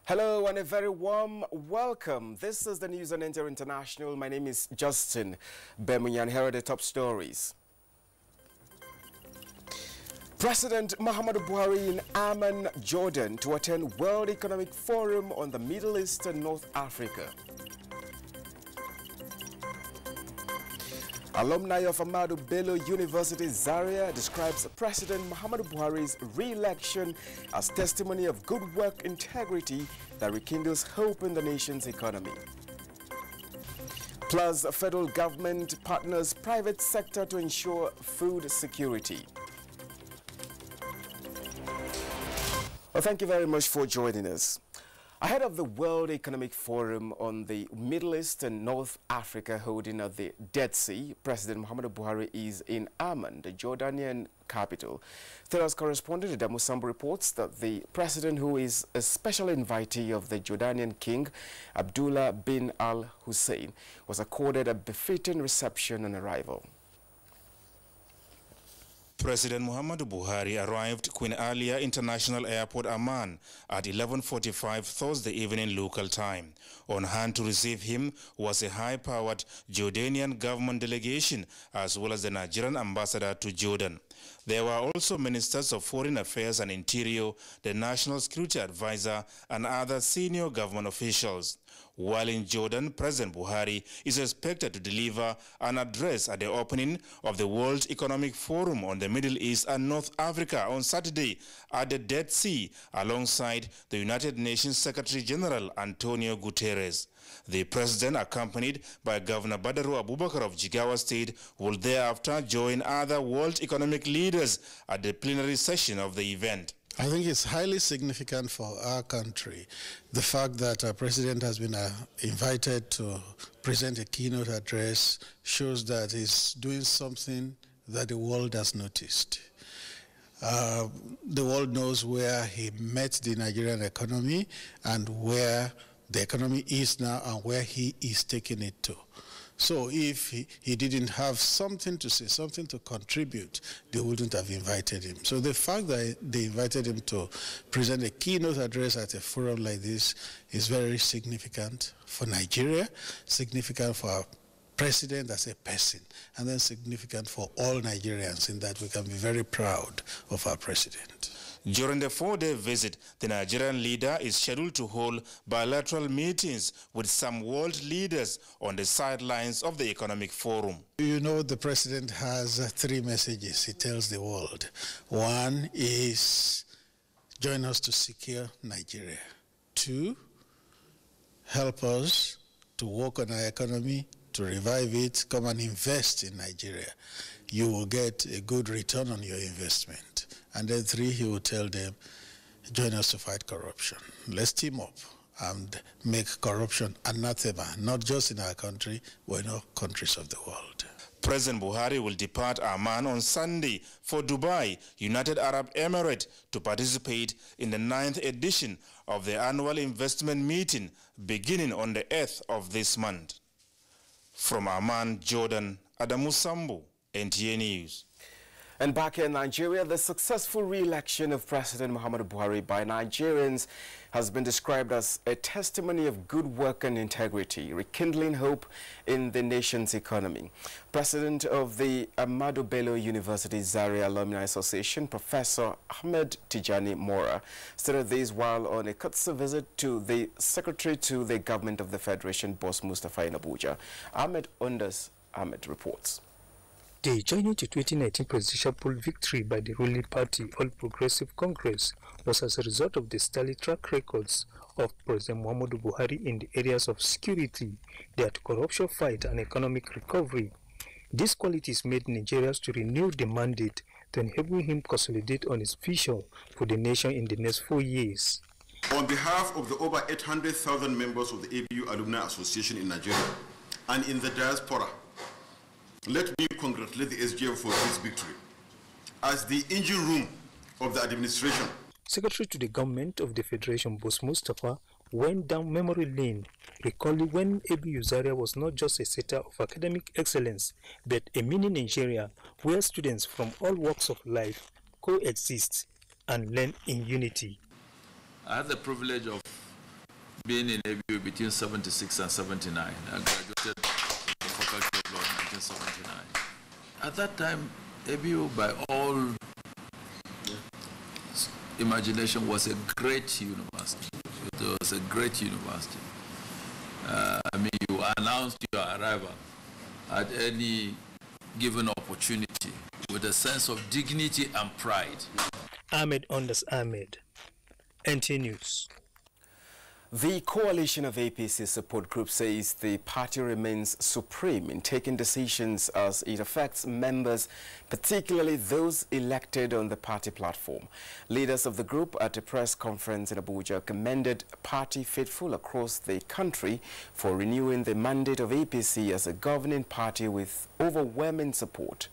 Hello and a very warm welcome. This is the news on Inter International. My name is Justin Bemunyan. Here are the top stories. President Muhammadu Buhari in Amman, Jordan to attend World Economic Forum on the Middle East and North Africa. Alumni of Ahmadu Bello University Zaria describes President Muhammadu Buhari's re-election as testimony of good work integrity that rekindles hope in the nation's economy. Plus, federal government partners private sector to ensure food security. Well, thank you very much for joining us. Ahead of the World Economic Forum on the Middle East and North Africa holding at the Dead Sea, President Muhammadu Buhari is in Amman, the Jordanian capital. Theras correspondent Adamu Sambu reports that the president, who is a special invitee of the Jordanian king, Abdullah bin al-Hussein, was accorded a befitting reception on arrival. President Muhammadu Buhari arrived Queen Alia International Airport, Amman, at 11:45 Thursday evening local time. On hand to receive him was a high-powered Jordanian government delegation, as well as the Nigerian ambassador to Jordan. There were also ministers of foreign affairs and interior, the national security advisor, and other senior government officials. While in Jordan, President Buhari is expected to deliver an address at the opening of the World Economic Forum on the Middle East and North Africa on Saturday at the Dead Sea, alongside the United Nations Secretary General Antonio Guterres. The president, accompanied by Governor Badaru Abubakar of Jigawa State, will thereafter join other world economic leaders at the plenary session of the event. I think it's highly significant for our country, the fact that our president has been invited to present a keynote address shows that he's doing something that the world has noticed. The world knows where he met the Nigerian economy and where the economy is now and where he is taking it to. So if he didn't have something to say, something to contribute, they wouldn't have invited him. So the fact that they invited him to present a keynote address at a forum like this is very significant for Nigeria, significant for our president as a person, and then significant for all Nigerians in that we can be very proud of our president. During the 4-day visit, the Nigerian leader is scheduled to hold bilateral meetings with some world leaders on the sidelines of the Economic Forum. You know, the president has 3 messages he tells the world. One is, join us to secure Nigeria. 2, help us to work on our economy, to revive it, come and invest in Nigeria. You will get a good return on your investment. And then 3, he will tell them, join us to fight corruption. Let's team up and make corruption anathema, not just in our country, but in all countries of the world. President Buhari will depart Amman on Sunday for Dubai, United Arab Emirates, to participate in the 9th edition of the annual investment meeting beginning on the 8th of this month. From Amman, Jordan, Adamu Sambu, NTA News. And back in Nigeria, the successful re-election of President Muhammadu Buhari by Nigerians has been described as a testimony of good work and integrity, rekindling hope in the nation's economy. President of the Ahmadu Bello University Zaria Alumni Association, Professor Ahmed Tijani Mora, stated this while on a courtesy visit to the Secretary to the Government of the Federation, Boss Mustafa in Abuja. Ahmed reports. The joining to 2019 presidential poll victory by the ruling party, All Progressive Congress, was as a result of the stellar track records of President Muhammadu Buhari in the areas of security, the anti-corruption fight, and economic recovery. These qualities made Nigerians to renew the mandate to enable him consolidate on his vision for the nation in the next 4 years. On behalf of the over 800,000 members of the ABU Alumni Association in Nigeria and in the diaspora, let me congratulate the SGF for this victory. As the engine room of the administration, Secretary to the Government of the Federation, Boss Mustafa, went down memory lane, recalling when ABU Zaria was not just a center of academic excellence, but a mini Nigeria where students from all walks of life coexist and learn in unity. I had the privilege of been in ABU between 76 and 79. I graduated from the Faculty of Law in 1979. At that time, ABU, by all imagination, was a great university. It was a great university. I mean, you announced your arrival at any given opportunity with a sense of dignity and pride. Ahmed Ondas Ahmed, NT News. The coalition of APC support group says the party remains supreme in taking decisions as it affects members, particularly those elected on the party platform. Leaders of the group at a press conference in Abuja commended party faithful across the country for renewing the mandate of APC as a governing party with overwhelming support.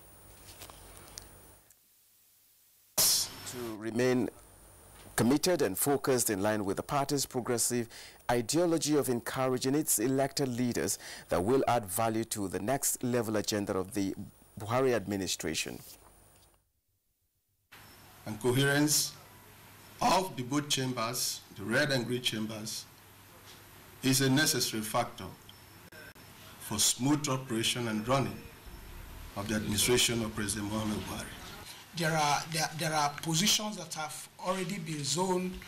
To remain committed and focused in line with the party's progressive ideology of encouraging its elected leaders that will add value to the next level agenda of the Buhari administration. And coherence of the both chambers, the red and green chambers, is a necessary factor for smooth operation and running of the administration of President Muhammad Buhari. There are positions that have already been zoned.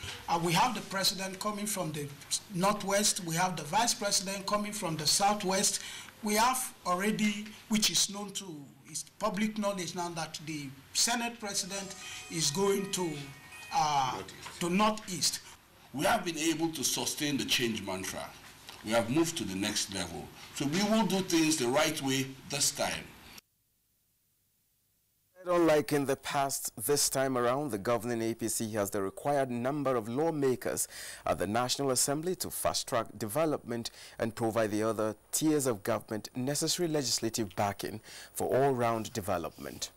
We have the president coming from the northwest. We have the vice president coming from the southwest. We have already, which is known to, it's public knowledge now, that the Senate president is going to northeast. We have been able to sustain the change mantra. We have moved to the next level. So we will do things the right way this time. Unlike in the past, this time around, the governing APC has the required number of lawmakers at the National Assembly to fast-track development and provide the other tiers of government necessary legislative backing for all-round development.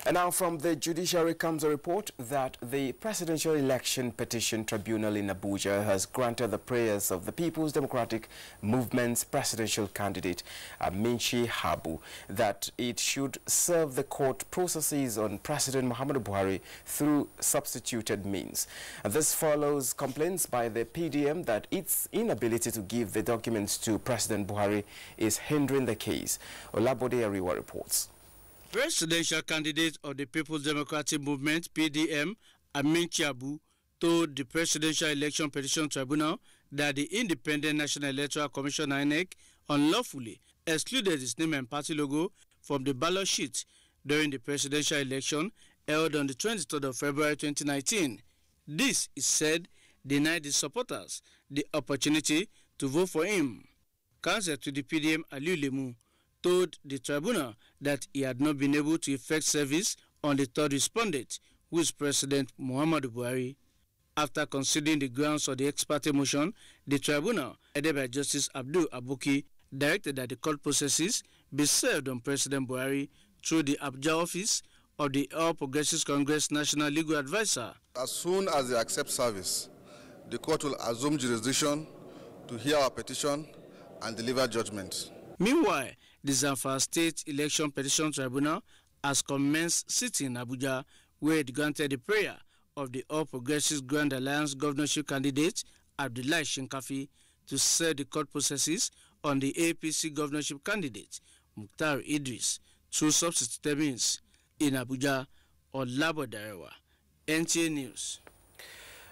And now from the judiciary comes a report that the Presidential Election Petition Tribunal in Abuja has granted the prayers of the People's Democratic Movement's presidential candidate, Aminchi Habu, that it should serve the court processes on President Muhammadu Buhari through substituted means. And this follows complaints by the PDM that its inability to give the documents to President Buhari is hindering the case. Olabode Ariwa reports. Presidential candidate of the People's Democratic Movement, PDM, Aminchi Habu, told the Presidential Election Petition Tribunal that the Independent National Electoral Commission, INEC, unlawfully excluded his name and party logo from the ballot sheet during the presidential election held on the 23rd of February 2019. This, is said, denied the supporters the opportunity to vote for him. Counsel to the PDM, Aliu Lemu, told the tribunal that he had not been able to effect service on the third respondent, who is President Muhammadu Buhari. After considering the grounds of the ex parte motion, the tribunal, headed by Justice Abdul Abuki, directed that the court processes be served on President Buhari through the Abuja office of the All Progressives Congress National Legal Advisor. As soon as they accept service, the court will assume jurisdiction to hear our petition and deliver judgment. Meanwhile, the Zamfara State Election Petition Tribunal has commenced sitting in Abuja, where it granted the prayer of the All Progressives Grand Alliance governorship candidate, Abdullahi Shinkafi, to serve the court processes on the APC governorship candidate, Mukhtar Idris, through substituted means. In Abuja, Olabode Ariwa, NTA News.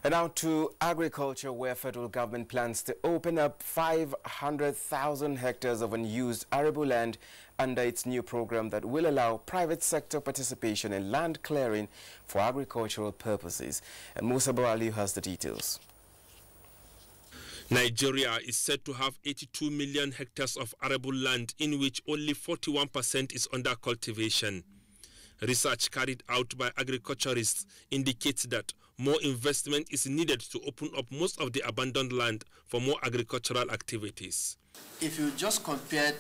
And now to agriculture, where federal government plans to open up 500,000 hectares of unused arable land under its new program that will allow private sector participation in land clearing for agricultural purposes. And Musa Bawali has the details. Nigeria is said to have 82 million hectares of arable land, in which only 41% is under cultivation. Research carried out by agriculturists indicates that more investment is needed to open up most of the abandoned land for more agricultural activities. If you just compare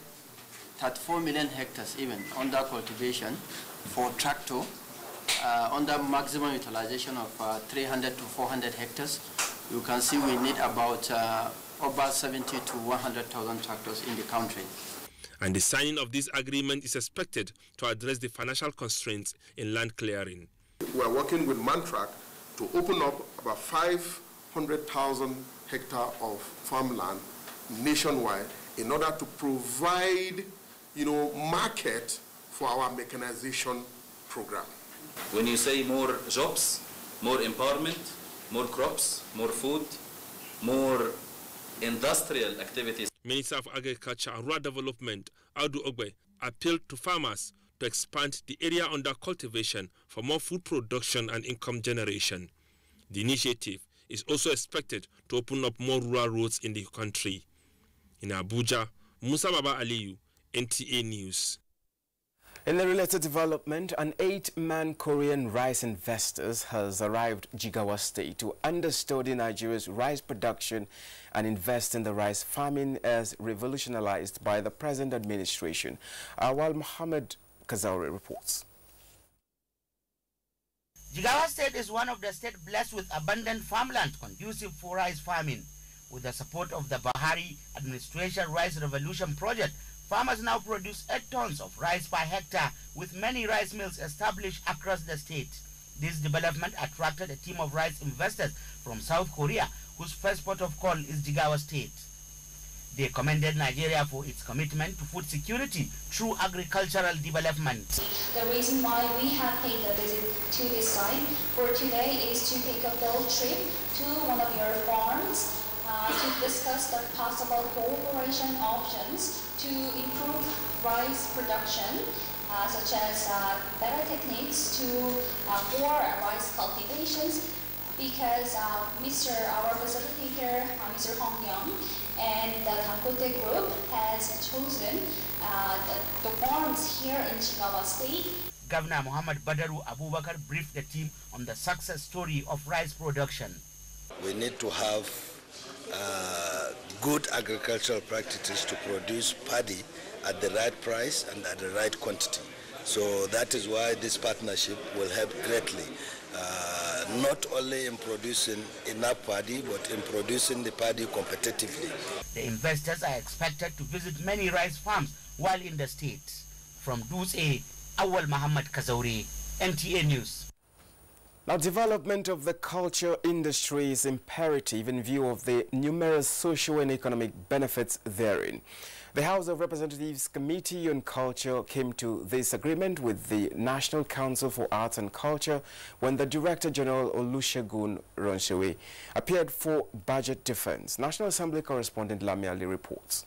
34 million hectares even under cultivation for tractor, under maximum utilization of 300 to 400 hectares, you can see we need about over 70 to 100,000 tractors in the country. And the signing of this agreement is expected to address the financial constraints in land clearing. We are working with Mantrack to open up about 500,000 hectare of farmland nationwide in order to provide, market for our mechanization program. When you say more jobs, more empowerment, more crops, more food, more industrial activities. Minister of Agriculture and Rural Development, Audu Ogbe, appealed to farmers to expand the area under cultivation for more food production and income generation. The initiative is also expected to open up more rural roads in the country. In Abuja, Musa Baba Aliyu, NTA News. In a related development, an 8-man Korean rice investor has arrived Jigawa State to understudy Nigeria's rice production and invest in the rice farming as revolutionized by the present administration. While Mohammed Kazauri reports. Jigawa State is one of the states blessed with abundant farmland conducive for rice farming. With the support of the Buhari administration Rice Revolution project, farmers now produce 8 tons of rice per hectare, with many rice mills established across the state. This development attracted a team of rice investors from South Korea, whose first port of call is Jigawa State. They commended Nigeria for its commitment to food security through agricultural development. The reason why we have paid a visit to this site for today is to take a field trip to one of your farms to discuss the possible cooperation options to improve rice production, such as better techniques for rice cultivations, because our facilitator, Mr. Hong Young, and the Kankote group has chosen the farms here in Jigawa State. Governor Muhammad Badaru Abubakar briefed the team on the success story of rice production. We need to have good agricultural practices to produce paddy at the right price and at the right quantity. So that is why this partnership will help greatly, not only in producing enough paddy, but in producing the paddy competitively. The investors are expected to visit many rice farms while in the state. From Duse, Awal Muhammad Kazauri, NTA News. Now, development of the culture industry is imperative in view of the numerous social and economic benefits therein. The House of Representatives Committee on Culture came to this agreement with the National Council for Arts and Culture when the Director General Olusegun Ronsewe appeared for budget defense. National Assembly correspondent Lami Ali reports.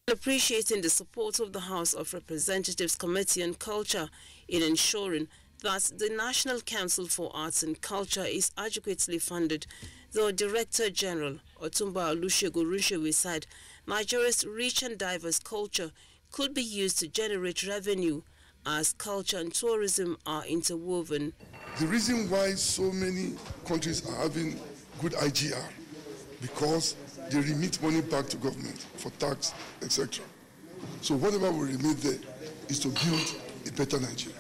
Appreciating the support of the House of Representatives Committee on Culture in ensuring that the National Council for Arts and Culture is adequately funded, the Director General Otumba Olusegun Ronsewe said Nigeria's rich and diverse culture could be used to generate revenue as culture and tourism are interwoven. The reason why so many countries are having good IGR, because they remit money back to government for tax, etc. So whatever we remit there is to build a better Nigeria.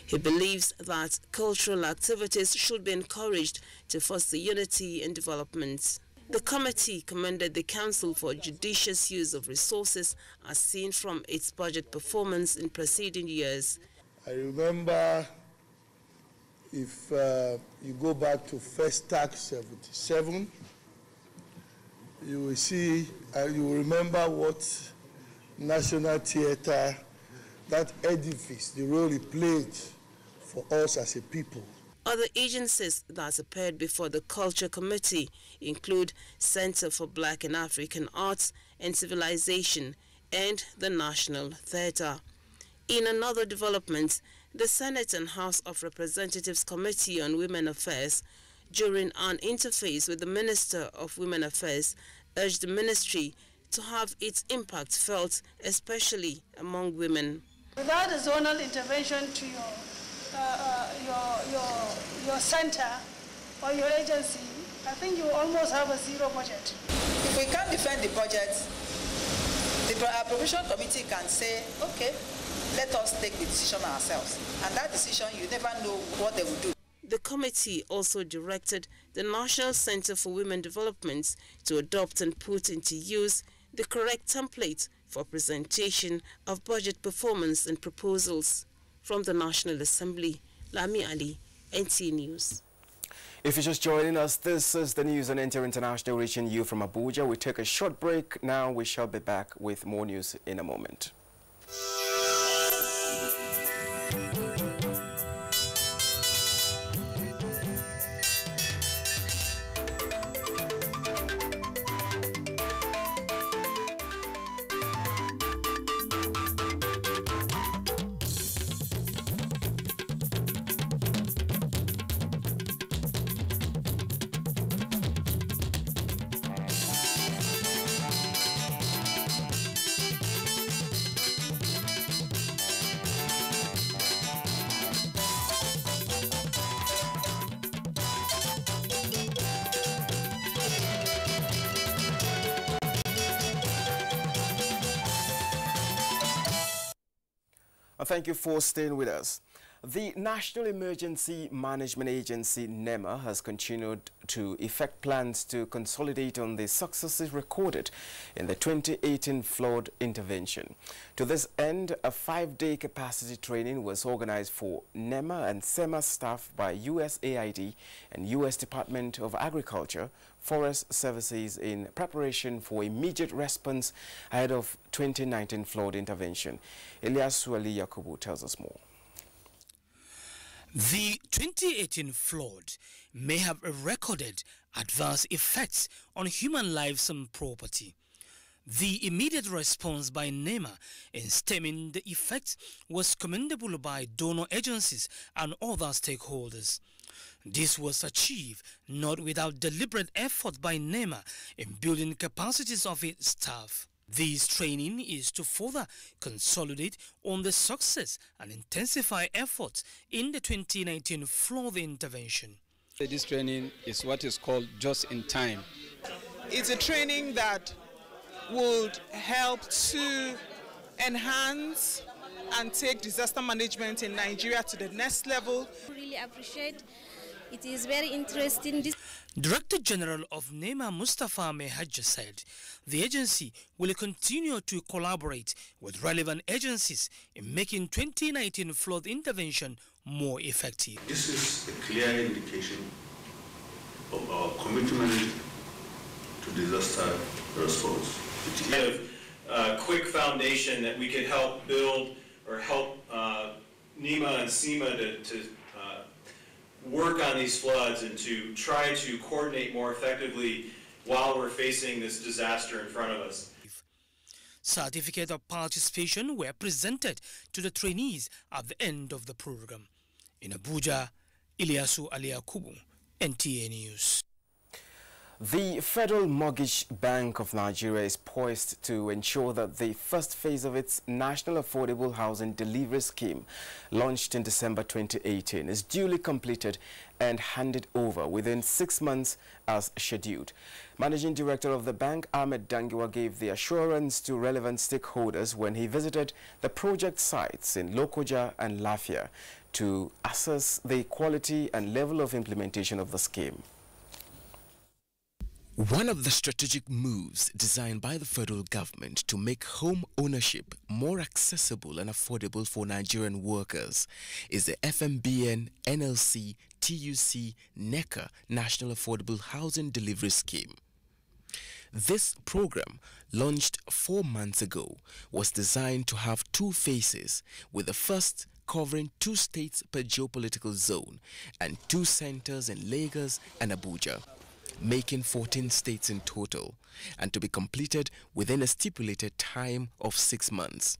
He believes that cultural activities should be encouraged to foster unity and development. The committee commended the Council for judicious use of resources as seen from its budget performance in preceding years. I remember, if you go back to First Tax 77, you will see, you will remember what National Theatre, that edifice, the role it played for us as a people. Other agencies that appeared before the Culture Committee include Center for Black and African Arts and Civilization and the National Theatre. In another development, the Senate and House of Representatives Committee on Women Affairs, during an interface with the Minister of Women Affairs, urged the ministry to have its impact felt, especially among women. Without a zonal intervention to your center or your agency, I think you almost have a zero budget. If we can't defend the budget, the appropriation committee can say, okay, let us take the decision ourselves. And that decision, you never know what they will do. The committee also directed the National Center for Women Development to adopt and put into use the correct template for presentation of budget performance and proposals. From the National Assembly, Lami Ali, NTA News. If you're just joining us, this is the news on Enter International reaching you from Abuja. We take a short break. Now we shall be back with more news in a moment. Thank you for staying with us. The National Emergency Management Agency, NEMA, has continued to effect plans to consolidate on the successes recorded in the 2018 flood intervention. To this end, a 5-day capacity training was organized for NEMA and SEMA staff by USAID and U.S. Department of Agriculture, Forest Services in preparation for immediate response ahead of 2019 flood intervention. Ilyasu Ali Yakubu tells us more. The 2018 flood may have recorded adverse effects on human lives and property. The immediate response by NEMA in stemming the effects was commendable by donor agencies and other stakeholders. This was achieved not without deliberate effort by NEMA in building capacities of its staff. This training is to further consolidate on the success and intensify efforts in the 2019 flood intervention. This training is what is called just in time. It's a training that would help to enhance and take disaster management in Nigeria to the next level. Really appreciate. It is very interesting. Director General of NEMA Mustafa Mehajja said the agency will continue to collaborate with relevant agencies in making 2019 flood intervention more effective. This is a clear indication of our commitment to disaster response. It's kind of quick foundation that we could help build or help NEMA and SEMA to work on these floods and to try to coordinate more effectively while we're facing this disaster in front of us. Certificate of participation were presented to the trainees at the end of the program. In Abuja, Ilyasu Ali Yakubu, NTA News. The Federal Mortgage Bank of Nigeria is poised to ensure that the first phase of its National Affordable Housing Delivery Scheme, launched in December 2018, is duly completed and handed over within 6 months as scheduled. Managing Director of the bank, Ahmed Dangiwa, gave the assurance to relevant stakeholders when he visited the project sites in Lokoja and Lafia to assess the quality and level of implementation of the scheme. One of the strategic moves designed by the federal government to make home ownership more accessible and affordable for Nigerian workers is the FMBN, NLC, TUC, NECA National Affordable Housing Delivery Scheme. This program, launched 4 months ago, was designed to have 2 phases, with the first covering 2 states per geopolitical zone and 2 centers in Lagos and Abuja, making 14 states in total, and to be completed within a stipulated time of 6 months.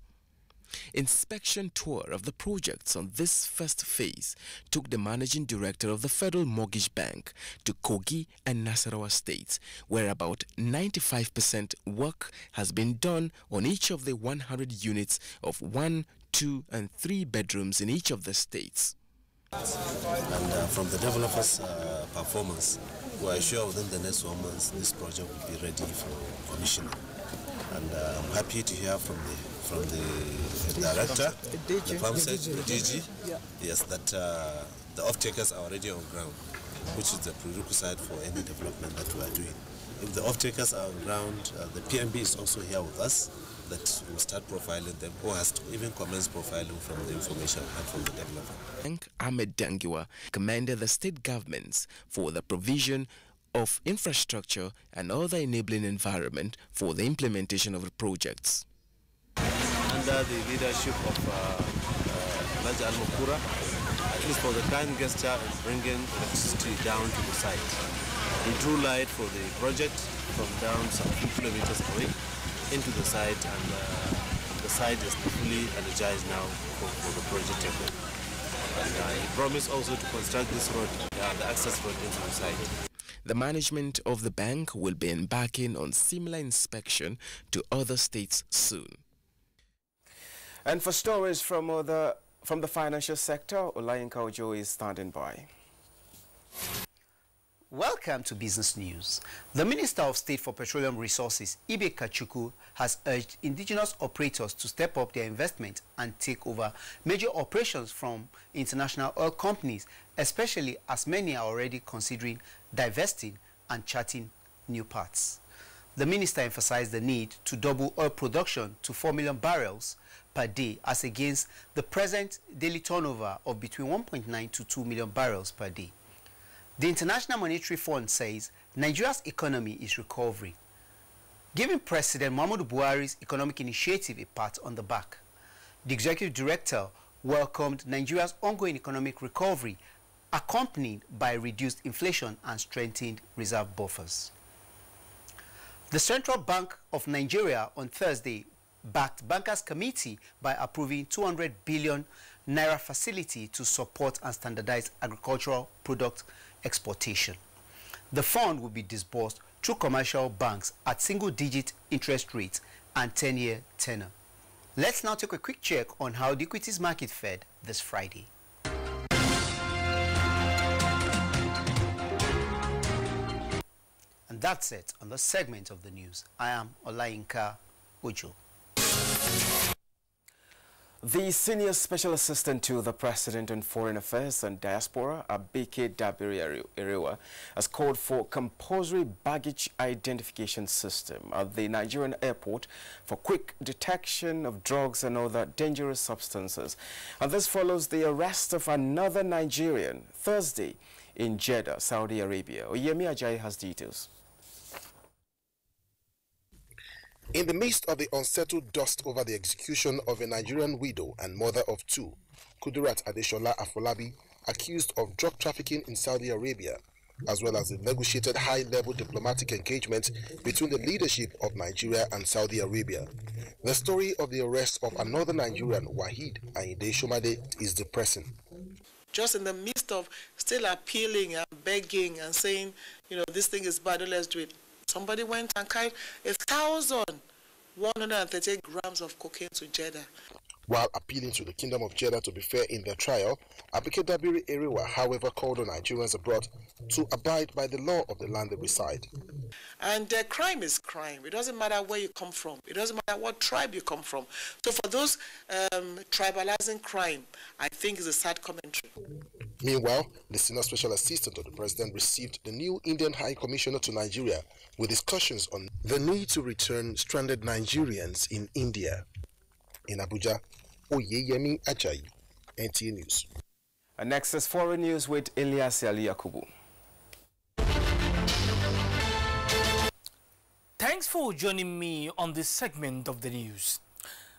Inspection tour of the projects on this first phase took the Managing Director of the Federal Mortgage Bank to Kogi and Nasarawa states, where about 95% work has been done on each of the 100 units of 1, 2, and 3 bedrooms in each of the states. And from the developers' performance, we are sure within the next 1 month this project will be ready for commissioning. And I'm happy to hear from the director, the pump set, the DG, yes, that the off-takers are already on ground, which is the prerequisite for any development that we are doing. If the off-takers are on ground, the PMB is also here with us, that will start profiling them, or has to even commence profiling from the information and from the developer. Ahmed Dangiwa commended the state governments for the provision of infrastructure and other enabling environment for the implementation of the projects. Under the leadership of Laja Al-Mukura, at least for the kind gesture of bringing electricity down to the site. He drew light for the project from down some few kilometers away into the site, and the site is fully energized now for the project. And he promised also to construct this road, the access road into the site. The management of the bank will be embarking on similar inspection to other states soon. And for stories from the financial sector, Olayinka Ojo is standing by. Welcome to Business News. The Minister of State for Petroleum Resources, Ibe Kachuku, has urged indigenous operators to step up their investment and take over major operations from international oil companies, especially as many are already considering divesting and charting new paths. The minister emphasized the need to double oil production to 4 million barrels per day as against the present daily turnover of between 1.9 to 2 million barrels per day. The International Monetary Fund says Nigeria's economy is recovering, giving President Muhammadu Buhari's economic initiative a pat on the back. The executive director welcomed Nigeria's ongoing economic recovery, accompanied by reduced inflation and strengthened reserve buffers. The Central Bank of Nigeria on Thursday backed Bankers Committee by approving 200 billion naira facility to support and standardize agricultural product exportation. The fund will be disbursed through commercial banks at single-digit interest rates and 10-year tenor. Let's now take a quick check on how the equities market fared this Friday. And that's it on this segment of the news. I am Olayinka Ojo. The Senior Special Assistant to the President on Foreign Affairs and Diaspora, Abike Dabiri-Erewa, has called for compulsory baggage identification system at the Nigerian airport for quick detection of drugs and other dangerous substances. And this follows the arrest of another Nigerian Thursday in Jeddah, Saudi Arabia. Oyemi Ajayi has details. In the midst of the unsettled dust over the execution of a Nigerian widow and mother of two, Kudirat Adeshola Afolabi, accused of drug trafficking in Saudi Arabia, as well as the negotiated high-level diplomatic engagement between the leadership of Nigeria and Saudi Arabia. The story of the arrest of another Nigerian, Wahid Ayinde Shomade, is depressing. Just in the midst of still appealing and begging and saying, you know, this thing is bad, let's do it. Somebody went and carried 1,138 grams of cocaine to Jeddah. While appealing to the Kingdom of Jeddah to be fair in their trial, Abike Dabiri-Erewa, however, called on Nigerians abroad to abide by the law of the land they reside. And crime is crime. It doesn't matter where you come from. It doesn't matter what tribe you come from. So for those tribalizing crime, I think is a sad commentary. Meanwhile, the Senior Special Assistant of the President received the new Indian High Commissioner to Nigeria with discussions on the need to return stranded Nigerians in India. In Abuja, Oyeyemi Ajayi, NTA News. And next is foreign news with Elias Ali Yakubu. Thanks for joining me on this segment of the news.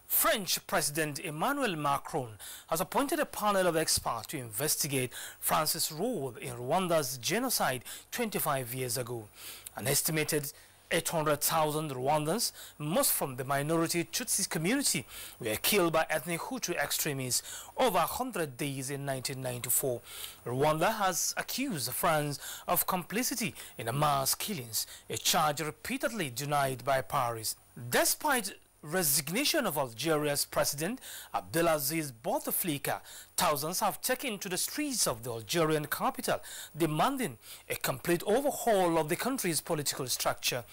French President Emmanuel Macron has appointed a panel of experts to investigate France's role in Rwanda's genocide 25 years ago. An estimated 800,000 Rwandans, most from the minority Tutsi community, were killed by ethnic Hutu extremists over 100 days in 1994. Rwanda has accused France of complicity in the mass killings, a charge repeatedly denied by Paris. Despite resignation of Algeria's president Abdelaziz Bouteflika, thousands have taken to the streets of the Algerian capital, demanding a complete overhaul of the country's political structure.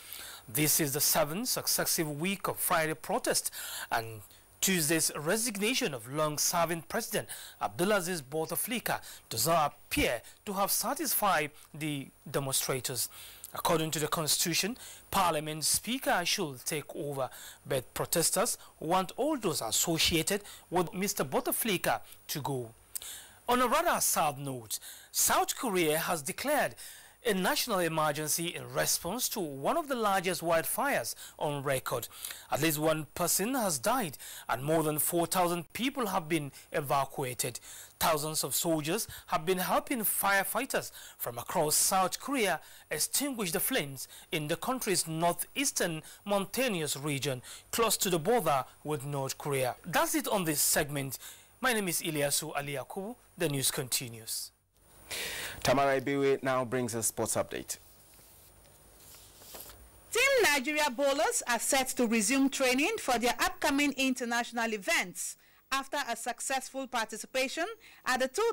This is the 7th successive week of Friday protest and Tuesday's resignation of long-serving President Abdelaziz Bouteflika does not appear to have satisfied the demonstrators. According to the Constitution, Parliament Speaker should take over, but protesters want all those associated with Mr. Bouteflika to go. On a rather sad note, South Korea has declared a national emergency in response to one of the largest wildfires on record. At least one person has died and more than 4,000 people have been evacuated. Thousands of soldiers have been helping firefighters from across South Korea extinguish the flames in the country's northeastern mountainous region close to the border with North Korea. That's it on this segment. My name is Ilyasu Aliakubu. The news continues. Tamara Ibiwe now brings us sports update. Team Nigeria bowlers are set to resume training for their upcoming international events after a successful participation at the 2000